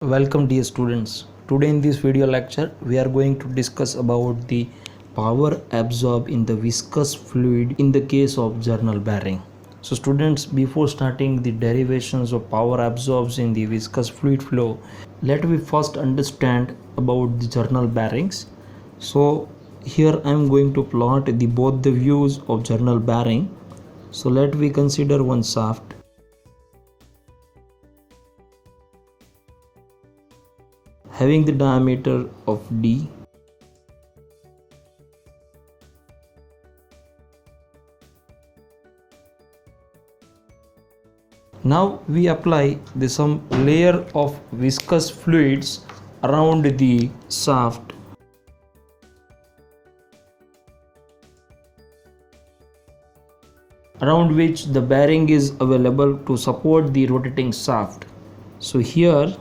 Welcome dear students. Today in this video lecture we are going to discuss about the power absorbed in the viscous fluid in the case of journal bearing. So students, before starting the derivations of power absorbed in the viscous fluid flow, let me first understand about the journal bearings. So here I am going to plot both the views of journal bearing. So let we consider one shaft having the diameter of D. Now we apply some layer of viscous fluids around the shaft. Around which the bearing is available to support the rotating shaft. So here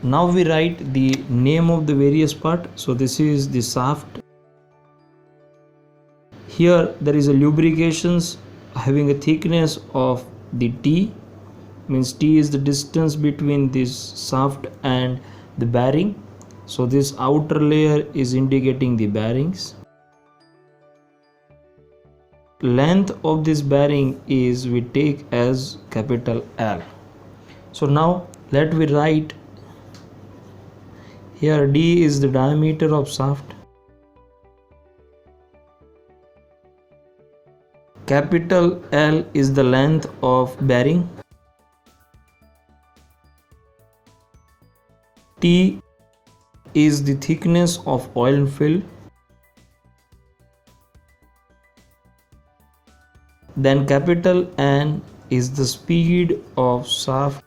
now we write the name of the various part. So this is the shaft. Here there is a lubrications having a thickness of the T, means T is the distance between this shaft and the bearing. So this outer layer is indicating the bearings. Length of this bearing is we take as capital L. So now let we write here D is the diameter of shaft, capital L is the length of bearing, T is the thickness of oil fill, then capital N is the speed of shaft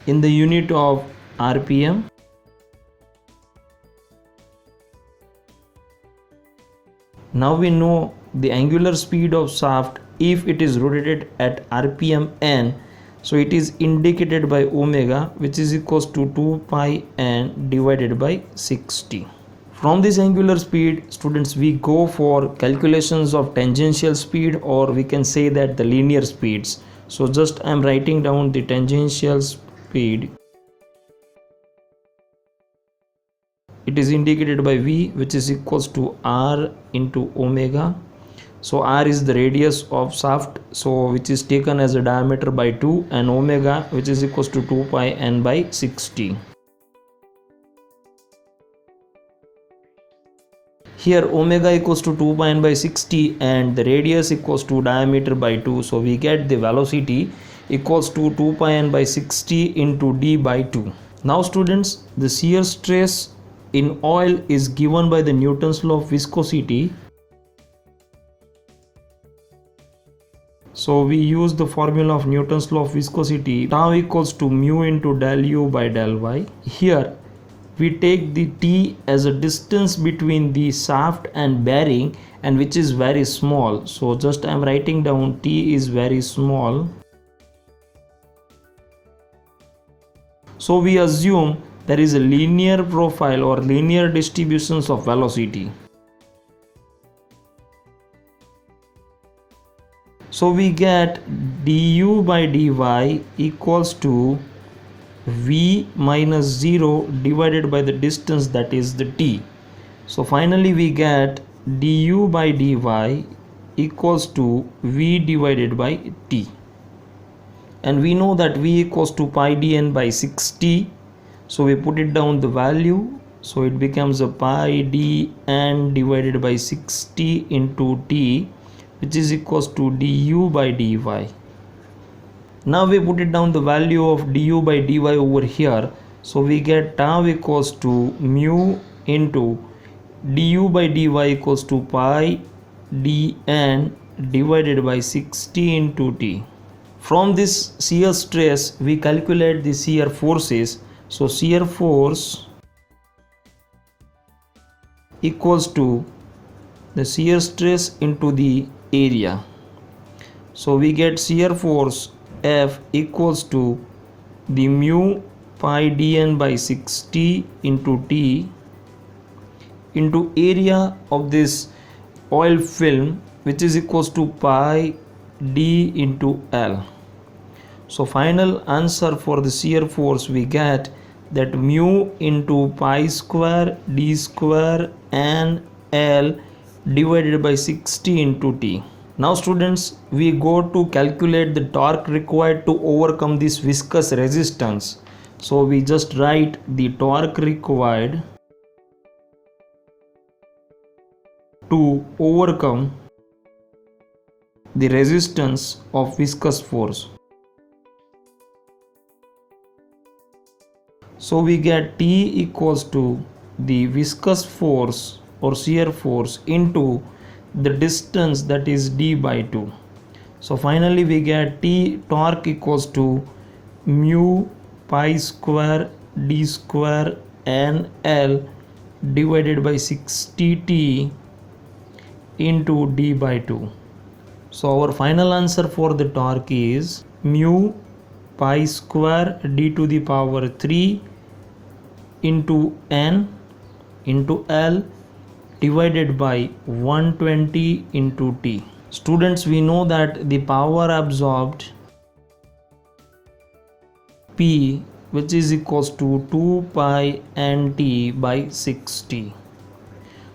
in the unit of RPM. Now we know the angular speed of shaft if it is rotated at RPM n. So it is indicated by omega, which is equals to 2 pi n divided by 60. From this angular speed, students, we go for calculations of tangential speed, or we can say that the linear speeds. So just I am writing down the tangential speed. It is indicated by V, which is equals to R into omega. So R is the radius of shaft, so which is taken as a diameter by 2, and omega, which is equals to 2 pi n by 60. Here omega equals to 2 pi n by 60 and the radius equals to diameter by 2. So we get the velocity equals to 2 pi n by 60 into d by 2. Now students, the shear stress in oil is given by the Newton's law of viscosity. So we use the formula of Newton's law of viscosity, tau equals to mu into del u by del y. Here we take the T as a distance between the shaft and bearing, and which is very small. So just I am writing down T is very small. So we assume there is a linear profile or linear distributions of velocity. So we get du by dy equals to v minus 0 divided by the distance, that is the t. So finally we get du by dy equals to v divided by t, and we know that v equals to pi dn by 60. So we put it down the value, so it becomes a pi dn divided by 60 into t, which is equals to du by dy. Now we put it down the value of du by dy over here. So we get tau equals to mu into du by dy equals to pi dn divided by 60 into t. From this shear stress we calculate the shear forces. So shear force equals to the shear stress into the area. So we get shear force F equals to the mu pi dn by 60 into t into area of this oil film, which is equals to pi d into L. So final answer for the shear force we get that mu into pi square d square and L divided by 60 into T. Now students, we go to calculate the torque required to overcome this viscous resistance. So we just write the torque required to overcome the resistance of viscous force. So we get T equals to the viscous force or shear force into the distance, that is d by 2. So finally we get T torque equals to mu pi square d square n L divided by 60T into d by 2. So our final answer for the torque is mu pi square d to the power 3 into n into L divided by 120 into T. Students, we know that the power absorbed P, which is equals to 2 pi nt by 60.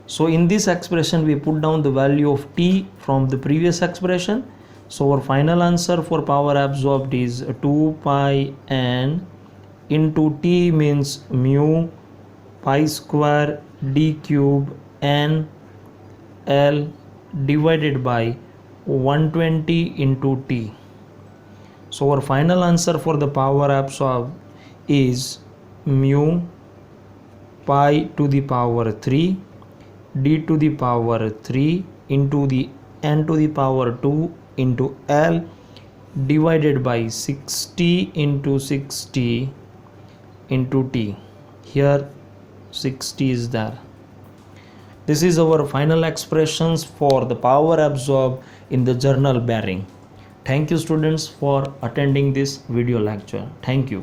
So in this expression we put down the value of T from the previous expression. So our final answer for power absorbed is 2 pi n into T means mu pi square d cube n L divided by 120 into T. So our final answer for the power absorbed is mu pi to the power 3 d to the power 3 into the n to the power 2 into L divided by 60 into 60 into T. Here 60 is there. This is our final expressions for the power absorbed in the journal bearing. Thank you students for attending this video lecture. Thank you.